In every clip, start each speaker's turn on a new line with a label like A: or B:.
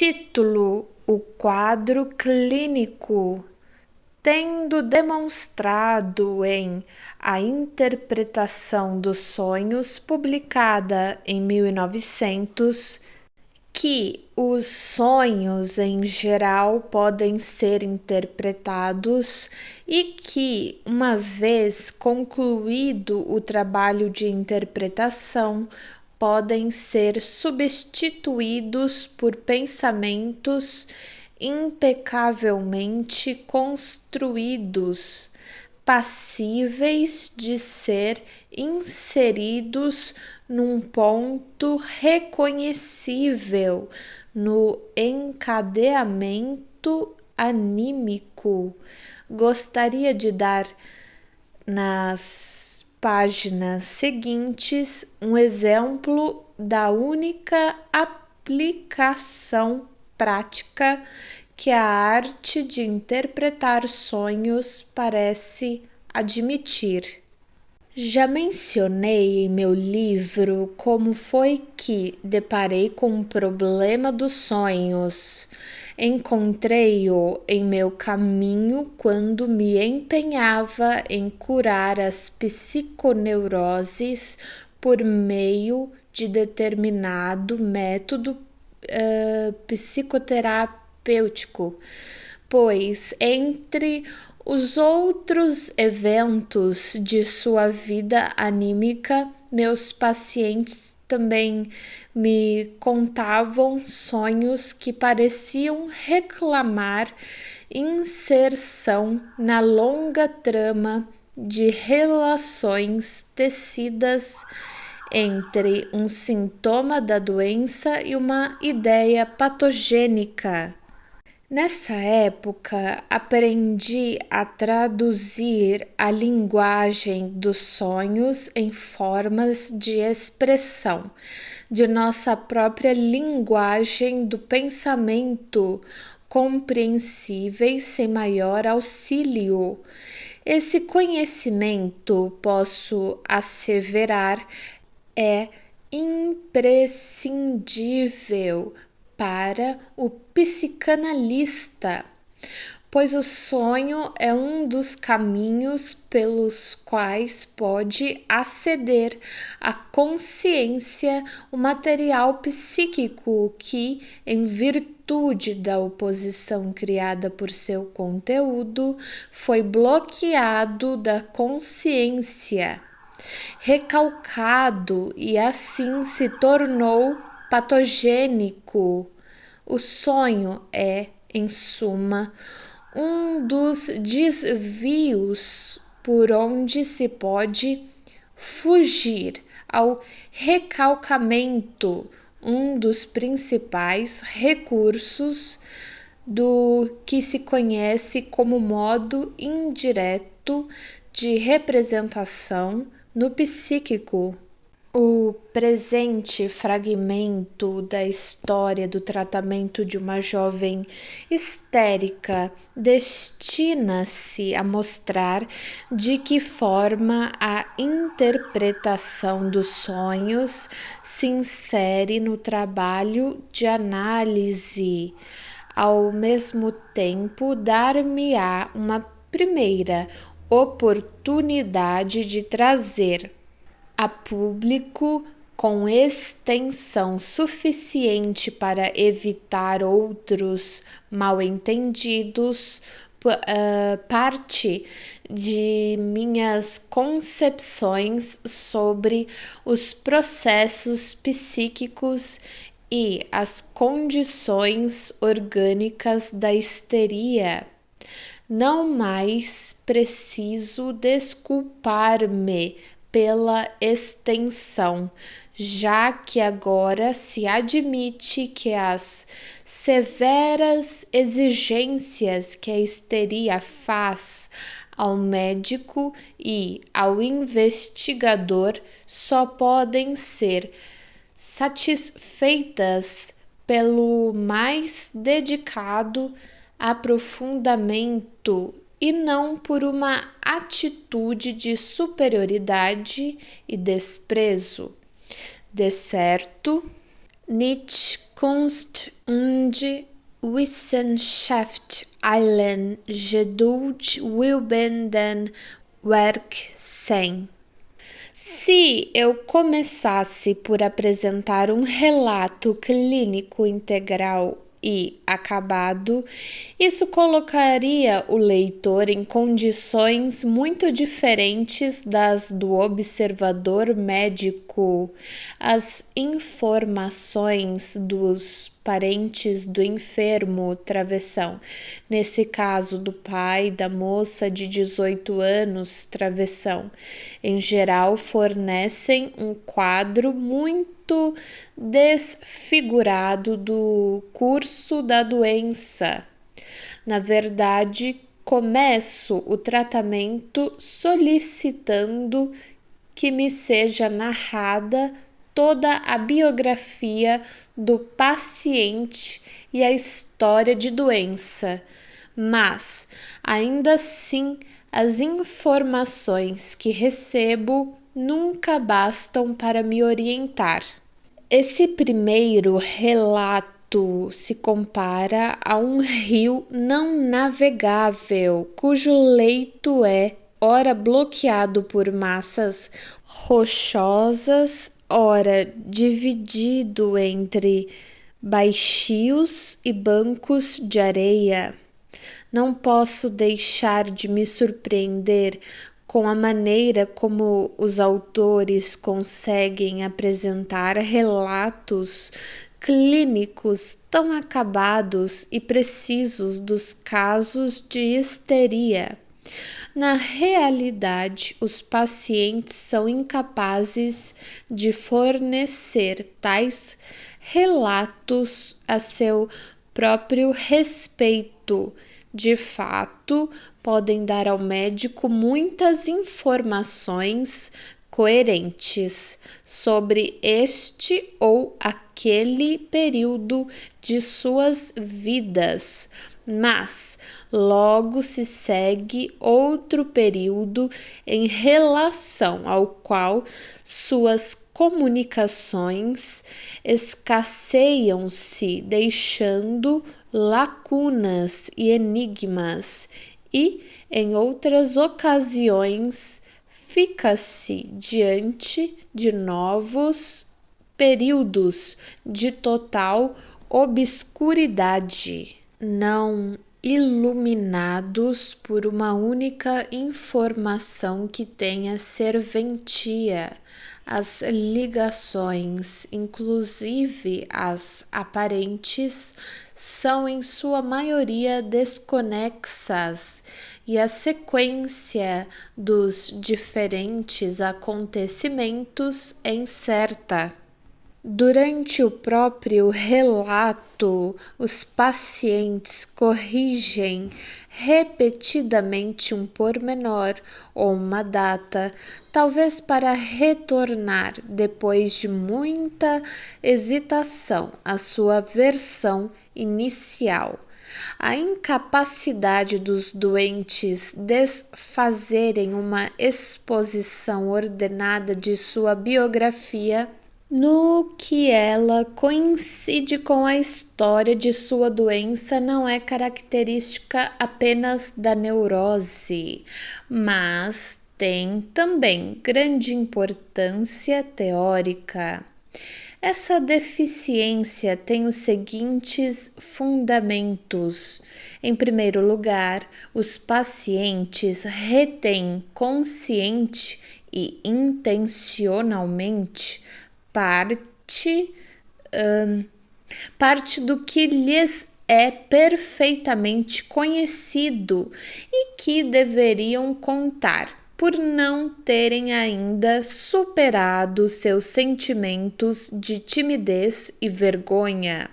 A: Título: O quadro clínico. Tendo demonstrado em A Interpretação dos Sonhos, publicada em 1900, que os sonhos em geral podem ser interpretados e que, uma vez concluído o trabalho de interpretação, podem ser substituídos por pensamentos impecavelmente construídos, passíveis de ser inseridos num ponto reconhecível no encadeamento anímico. Gostaria de dar nas páginas seguintes um exemplo da única aplicação prática que a arte de interpretar sonhos parece admitir. Já mencionei em meu livro como foi que deparei com o problema dos sonhos. Encontrei-o em meu caminho quando me empenhava em curar as psiconeuroses por meio de determinado método psicoterapêutico, pois entre os outros eventos de sua vida anímica, meus pacientes também me contavam sonhos que pareciam reclamar inserção na longa trama de relações tecidas entre um sintoma da doença e uma ideia patogênica. Nessa época, aprendi a traduzir a linguagem dos sonhos em formas de expressão de nossa própria linguagem do pensamento, compreensíveis sem maior auxílio. Esse conhecimento, posso asseverar, é imprescindível para o psicanalista, pois o sonho é um dos caminhos pelos quais pode aceder à consciência o material psíquico que, em virtude da oposição criada por seu conteúdo, foi bloqueado da consciência, recalcado e assim se tornou patogênico. O sonho é, em suma, um dos desvios por onde se pode fugir ao recalcamento, um dos principais recursos do que se conhece como modo indireto de representação no psíquico. O presente fragmento da história do tratamento de uma jovem histérica destina-se a mostrar de que forma a interpretação dos sonhos se insere no trabalho de análise. Ao mesmo tempo, dar-me-á uma primeira oportunidade de trazer a público com extensão suficiente para evitar outros mal-entendidos, parte de minhas concepções sobre os processos psíquicos e as condições orgânicas da histeria. Não mais preciso desculpar-me pela extensão, já que agora se admite que as severas exigências que a histeria faz ao médico e ao investigador só podem ser satisfeitas pelo mais dedicado aprofundamento e não por uma atitude de superioridade e desprezo. De certo, nicht Kunst und Wissenschaft allen Geduld willenden Werk sein. Se eu começasse por apresentar um relato clínico integral e acabado, isso colocaria o leitor em condições muito diferentes das do observador médico. As informações dos parentes do enfermo, travessão, nesse caso do pai da moça de 18 anos, travessão, em geral fornecem um quadro muito desfigurado do curso da doença. Na verdade, começo o tratamento solicitando que me seja narrada toda a biografia do paciente e a história de doença, mas ainda assim as informações que recebo nunca bastam para me orientar. Esse primeiro relato se compara a um rio não navegável, cujo leito é ora bloqueado por massas rochosas, ora dividido entre baixios e bancos de areia. Não posso deixar de me surpreender com a maneira como os autores conseguem apresentar relatos clínicos tão acabados e precisos dos casos de histeria. Na realidade, os pacientes são incapazes de fornecer tais relatos a seu próprio respeito. De fato, podem dar ao médico muitas informações coerentes sobre este ou aquele período de suas vidas, mas logo se segue outro período em relação ao qual suas comunicações escasseiam-se, deixando lacunas e enigmas, e, em outras ocasiões, fica-se diante de novos períodos de total obscuridade, não iluminados por uma única informação que tenha serventia. As ligações, inclusive as aparentes, são em sua maioria desconexas e a sequência dos diferentes acontecimentos é incerta. Durante o próprio relato, os pacientes corrigem repetidamente um pormenor ou uma data, talvez para retornar, depois de muita hesitação, à sua versão inicial. A incapacidade dos doentes desfazerem uma exposição ordenada de sua biografia, no que ela coincide com a história de sua doença, não é característica apenas da neurose, mas tem também grande importância teórica. Essa deficiência tem os seguintes fundamentos. Em primeiro lugar, os pacientes retêm consciente e intencionalmente parte do que lhes é perfeitamente conhecido e que deveriam contar, por não terem ainda superado seus sentimentos de timidez e vergonha,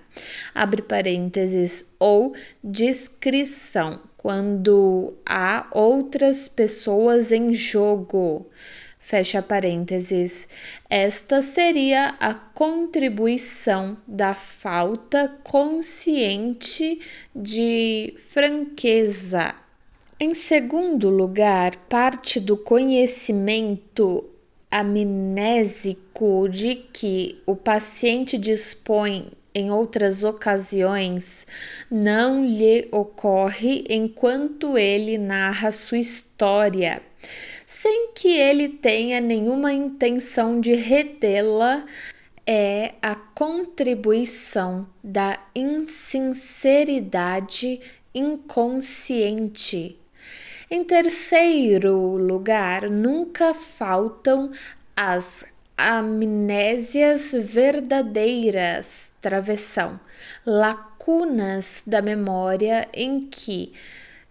A: abre parênteses, ou discrição, quando há outras pessoas em jogo. Fecha parênteses. Esta seria a contribuição da falta consciente de franqueza. Em segundo lugar, parte do conhecimento amnésico de que o paciente dispõe em outras ocasiões não lhe ocorre enquanto ele narra sua história, sem que ele tenha nenhuma intenção de retê-la, é a contribuição da insinceridade inconsciente. Em terceiro lugar, nunca faltam as amnésias verdadeiras, travessão, lacunas da memória em que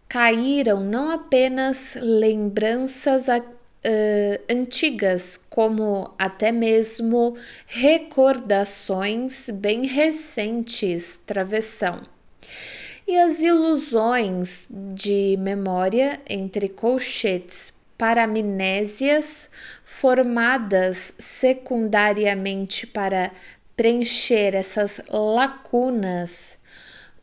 A: caíram não apenas lembranças antigas, como até mesmo recordações bem recentes, travessão. E as ilusões de memória, entre colchetes, paramnésias, formadas secundariamente para preencher essas lacunas,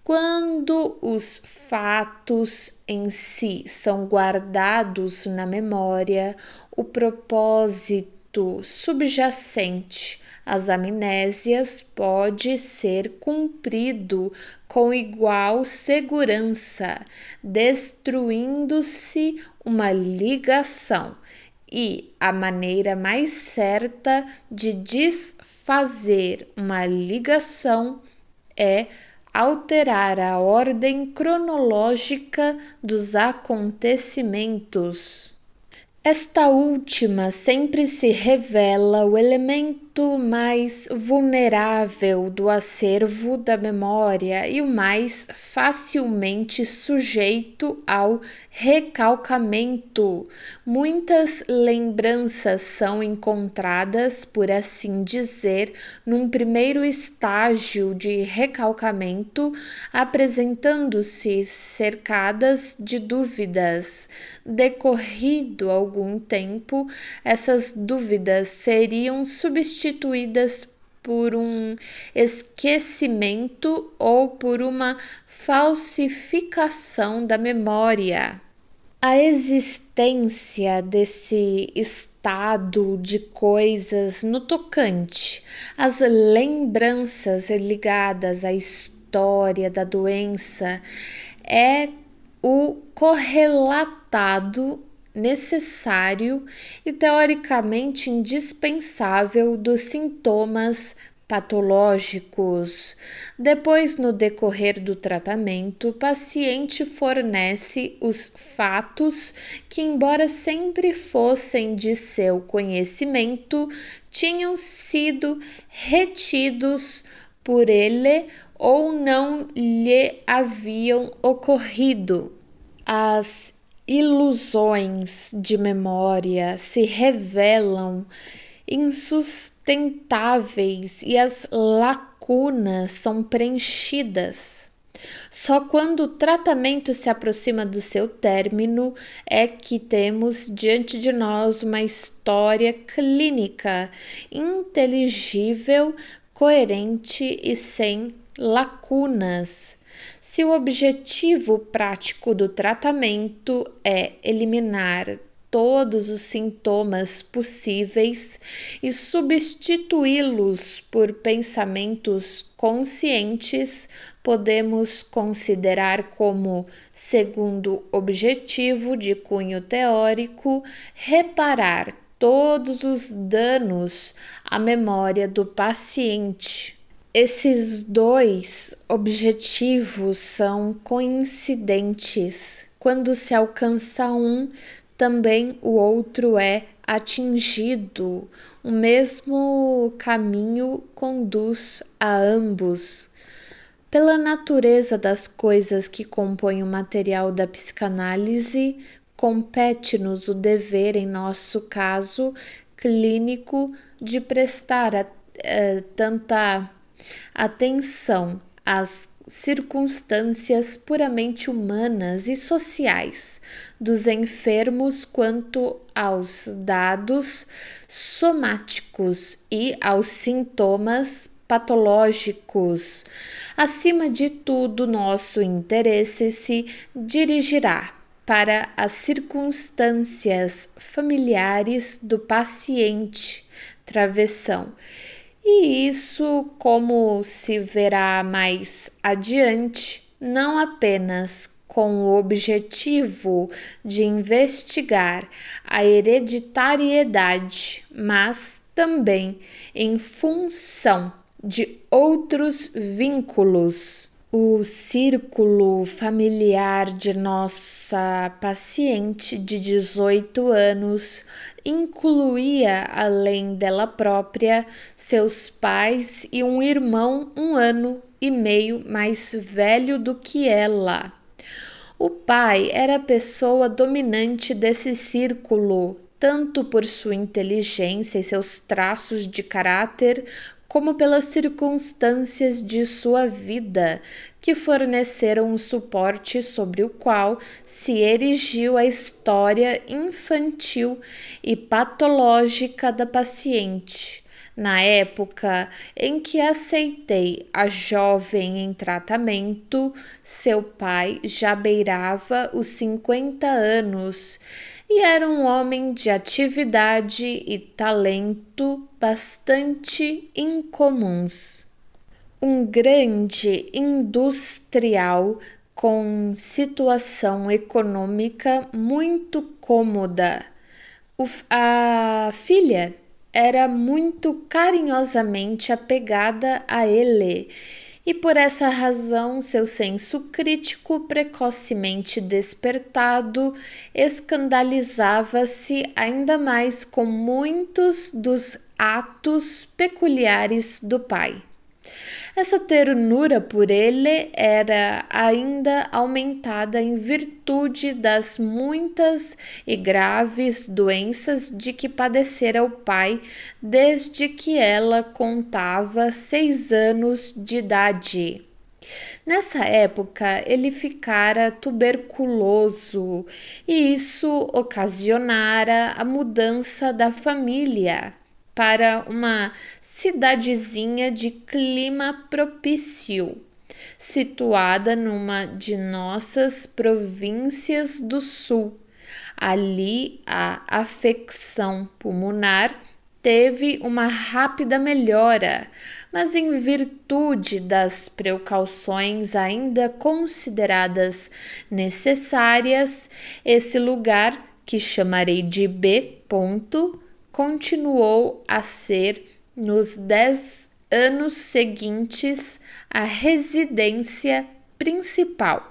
A: quando os fatos em si são guardados na memória, o propósito subjacente às amnésias pode ser cumprido com igual segurança, destruindo-se uma ligação. E a maneira mais certa de desfazer uma ligação é alterar a ordem cronológica dos acontecimentos. Esta última sempre se revela o elemento mais vulnerável do acervo da memória e o mais facilmente sujeito ao recalcamento. Muitas lembranças são encontradas, por assim dizer, num primeiro estágio de recalcamento, apresentando-se cercadas de dúvidas. Decorrido algum tempo, essas dúvidas seriam substituídas por um esquecimento ou por uma falsificação da memória. A existência desse estado de coisas no tocante às lembranças ligadas à história da doença é o correlatado necessário e teoricamente indispensável dos sintomas patológicos. Depois, no decorrer do tratamento, o paciente fornece os fatos que, embora sempre fossem de seu conhecimento, tinham sido retidos por ele ou não lhe haviam ocorrido. As ilusões de memória se revelam insustentáveis e as lacunas são preenchidas. Só quando o tratamento se aproxima do seu término é que temos diante de nós uma história clínica inteligível, coerente e sem lacunas. Se o objetivo prático do tratamento é eliminar todos os sintomas possíveis e substituí-los por pensamentos conscientes, podemos considerar como segundo objetivo de cunho teórico reparar todos os danos à memória do paciente. Esses dois objetivos são coincidentes. Quando se alcança um, também o outro é atingido. O mesmo caminho conduz a ambos. Pela natureza das coisas que compõem o material da psicanálise, compete-nos o dever, em nosso caso clínico, de prestar tanta atenção às circunstâncias puramente humanas e sociais dos enfermos quanto aos dados somáticos e aos sintomas patológicos. Acima de tudo, nosso interesse se dirigirá para as circunstâncias familiares do paciente travessão. E isso, como se verá mais adiante, não apenas com o objetivo de investigar a hereditariedade, mas também em função de outros vínculos. O círculo familiar de nossa paciente de 18 anos incluía, além dela própria, seus pais e um irmão 1 ano e meio mais velho do que ela. O pai era a pessoa dominante desse círculo, tanto por sua inteligência e seus traços de caráter, como pelas circunstâncias de sua vida, que forneceram o suporte sobre o qual se erigiu a história infantil e patológica da paciente. Na época em que aceitei a jovem em tratamento, seu pai já beirava os 50 anos e era um homem de atividade e talento bastante incomuns. Um grande industrial com situação econômica muito cômoda. A filha era muito carinhosamente apegada a ele, e por essa razão seu senso crítico precocemente despertado escandalizava-se ainda mais com muitos dos atos peculiares do pai. Essa ternura por ele era ainda aumentada em virtude das muitas e graves doenças de que padecera o pai desde que ela contava 6 anos de idade. Nessa época, ele ficara tuberculoso e isso ocasionara a mudança da família para uma cidadezinha de clima propício, situada numa de nossas províncias do sul. Ali, a afecção pulmonar teve uma rápida melhora, mas em virtude das precauções ainda consideradas necessárias, esse lugar, que chamarei de B. continuou a ser, nos 10 anos seguintes, a residência principal,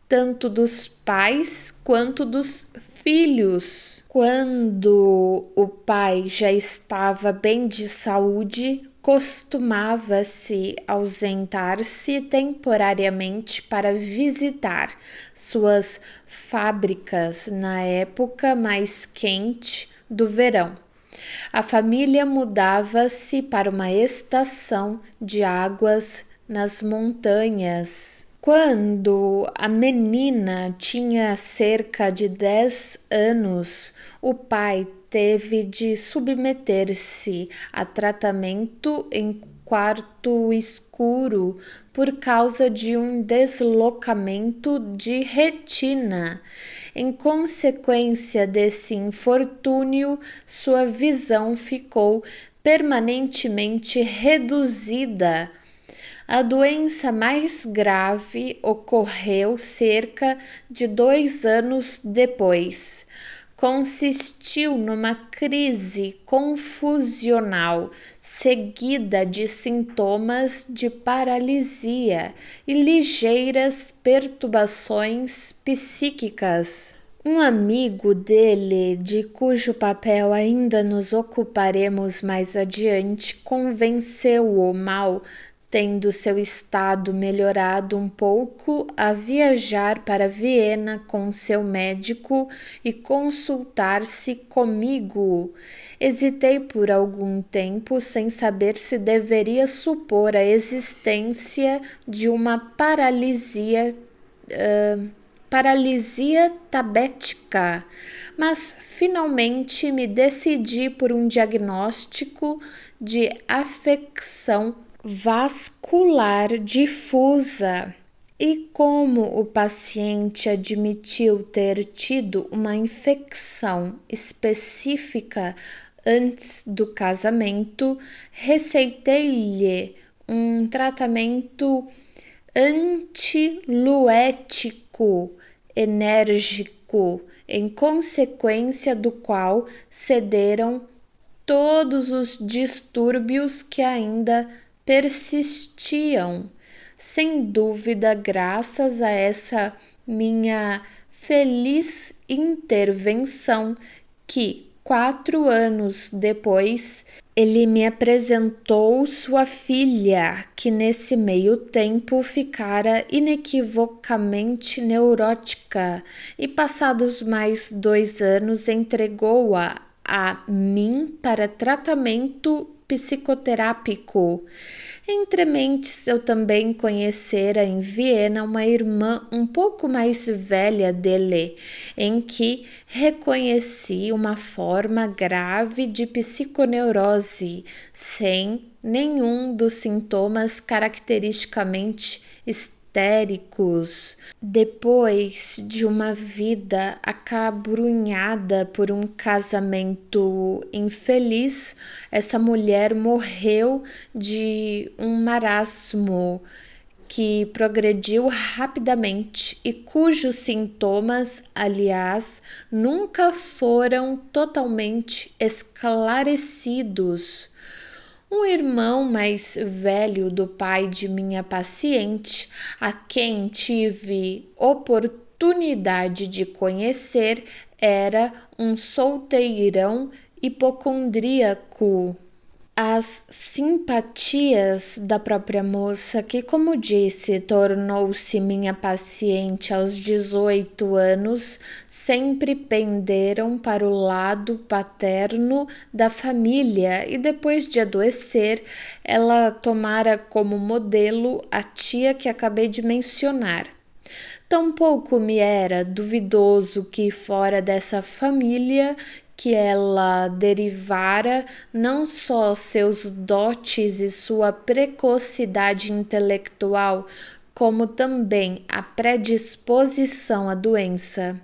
A: tanto dos pais quanto dos filhos. Quando o pai já estava bem de saúde, costumava-se ausentar-se temporariamente para visitar suas fábricas na época mais quente do verão. A família mudava-se para uma estação de águas nas montanhas. Quando a menina tinha cerca de 10 anos, o pai teve de submeter-se a tratamento em quarto escuro por causa de um deslocamento de retina. Em consequência desse infortúnio, sua visão ficou permanentemente reduzida. A doença mais grave ocorreu cerca de 2 anos depois. Consistiu numa crise confusional seguida de sintomas de paralisia e ligeiras perturbações psíquicas. Um amigo dele, de cujo papel ainda nos ocuparemos mais adiante, convenceu-o mal, tendo seu estado melhorado um pouco, a viajar para Viena com seu médico e consultar-se comigo. Hesitei por algum tempo sem saber se deveria supor a existência de uma paralisia tabética, mas finalmente me decidi por um diagnóstico de afecção vascular difusa E como o paciente admitiu ter tido uma infecção específica antes do casamento, receitei-lhe um tratamento antiluético enérgico, em consequência do qual cederam todos os distúrbios que ainda persistiam. Sem dúvida, graças a essa minha feliz intervenção, que 4 anos depois ele me apresentou sua filha, que nesse meio tempo ficara inequivocamente neurótica, e passados mais 2 anos entregou-a a mim para tratamento psicoterápico. Entre mentes, eu também conhecera em Viena uma irmã um pouco mais velha dele, em que reconheci uma forma grave de psiconeurose, sem nenhum dos sintomas caracteristicamente histéricos. Depois de uma vida acabrunhada por um casamento infeliz, essa mulher morreu de um marasmo que progrediu rapidamente e cujos sintomas, aliás, nunca foram totalmente esclarecidos. Um irmão mais velho do pai de minha paciente, a quem tive oportunidade de conhecer, era um solteirão hipocondríaco. As simpatias da própria moça, que, como disse, tornou-se minha paciente aos 18 anos, sempre penderam para o lado paterno da família, e depois de adoecer, ela tomara como modelo a tia que acabei de mencionar. Tampouco me era duvidoso que fora dessa família que ela derivara não só seus dotes e sua precocidade intelectual, como também a predisposição à doença.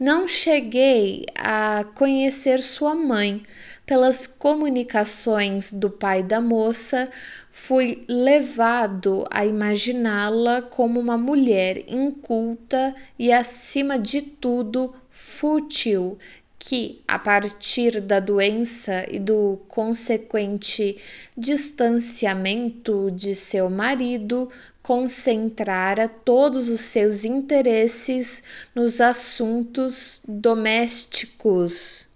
A: Não cheguei a conhecer sua mãe. Pelas comunicações do pai da moça, fui levado a imaginá-la como uma mulher inculta e, acima de tudo, fútil, que, a partir da doença e do consequente distanciamento de seu marido, concentrara todos os seus interesses nos assuntos domésticos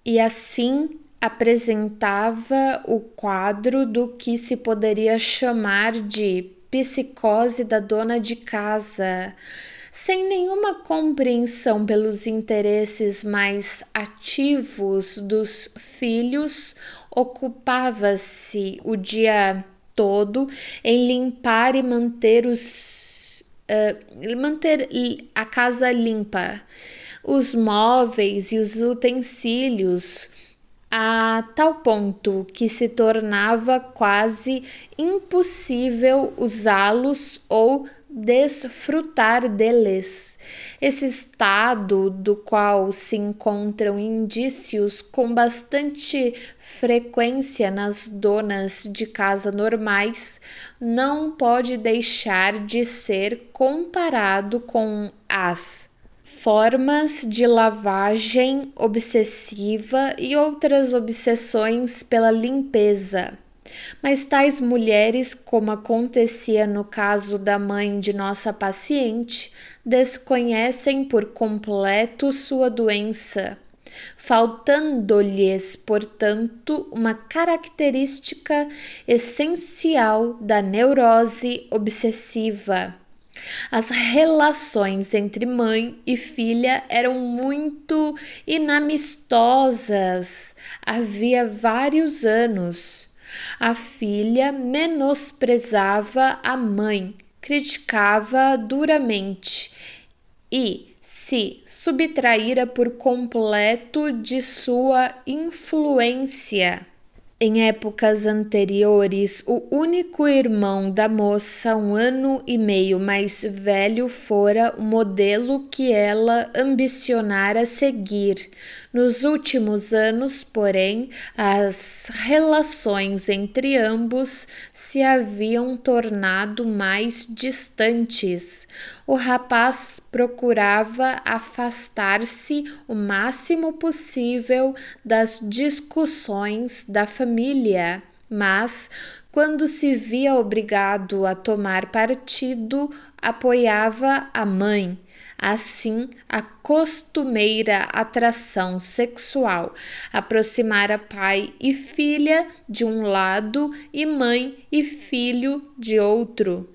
A: e assim apresentava o quadro do que se poderia chamar de psicose da dona de casa. Sem nenhuma compreensão pelos interesses mais ativos dos filhos, ocupava-se o dia todo em limpar e manter a casa limpa, os móveis e os utensílios, a tal ponto que se tornava quase impossível usá-los ou desfrutar deles. Esse estado, do qual se encontram indícios com bastante frequência nas donas de casa normais, não pode deixar de ser comparado com as formas de lavagem obsessiva e outras obsessões pela limpeza. Mas tais mulheres, como acontecia no caso da mãe de nossa paciente, desconhecem por completo sua doença, faltando-lhes, portanto, uma característica essencial da neurose obsessiva. As relações entre mãe e filha eram muito inamistosas havia vários anos. A filha menosprezava a mãe, criticava-a duramente e se subtraíra por completo de sua influência. Em épocas anteriores, o único irmão da moça, 1 ano e meio mais velho, fora o modelo que ela ambicionara seguir. Nos últimos anos, porém, as relações entre ambos se haviam tornado mais distantes. O rapaz procurava afastar-se o máximo possível das discussões da família, mas, quando se via obrigado a tomar partido, apoiava a mãe. Assim, a costumeira atração sexual aproximara pai e filha de um lado e mãe e filho de outro.